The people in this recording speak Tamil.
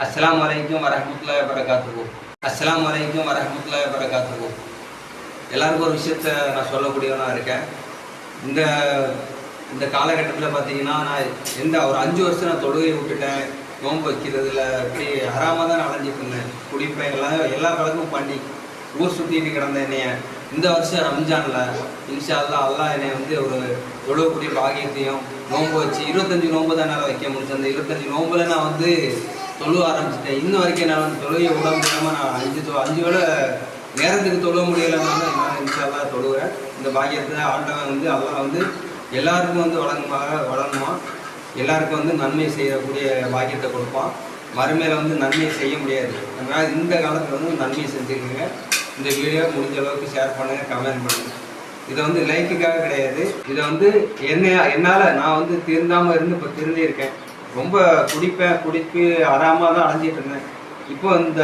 अस्सलाम वालेकुम வரஹ்மத்துல்லாஹி வபரகாத்துஹு. अस्सलाम वालेकुम வரஹ்மத்துல்லாஹி வபரகாத்துஹு. எல்லாருக்கும் ஒரு விஷயத்தை நான் சொல்லக்கூடியவனா இருக்கேன். இந்த இந்த காலகட்டத்தில் பார்த்தீங்கன்னா நான் ஒரு 5 வருஷம் நான் தொழுகையை விட்டுட்டேன். நோன்பு வைக்கிறதுல இப்படி ஹராமாக தான் நான் அலைஞ்சிட்டு இருந்தேன். குடிப்பேன், எல்லா பழக்கமும் பண்ணி ஊர் சுற்றிட்டு கிடந்த என்னைய இந்த வருஷம் ரம்ஜானில் இன்ஷா அல்லாஹ் என்னை ஒரு தொழுகக்கூடிய பாகியத்தையும் நோன்பு வச்சு 25 நோன்பு தான் என்னால் வைக்க முடிச்சு. அந்த 25 நோம்பில் நான் தொழுவ ஆரம்பிச்சிட்டேன். இன்ன வரைக்கும் என்னால் தொழுகையை விட முடியாமல் நான் 5 வேளை நேரத்துக்கு தொழுவ முடியலைன்னு நான் இன்ஷா அல்லாஹ் தொழுவேன். இந்த பாக்கியத்தை ஆண்டவன் அல்லாஹ் எல்லாருக்கும் வழங்குமா, எல்லாருக்கும் நன்மை செய்யக்கூடிய பாக்கியத்தை கொடுப்பான். மறுமையில் நன்மை செய்ய முடியாது. நம்ம இந்த காலத்தில் நன்மை செஞ்சுருக்கீங்க. இந்த வீடியோ முடிஞ்ச அளவுக்கு ஷேர் பண்ணுங்கள், கமெண்ட் பண்ணுங்கள். இதை லைக்குக்காக கிடையாது. இதை என்னால் நான் திருந்தாமல் இருந்து இப்போ திருந்திருக்கேன். ரொம்ப குடிப்பு அறாமல் தான் அலைஞ்சிட்டு இருந்தேன். இப்போ இந்த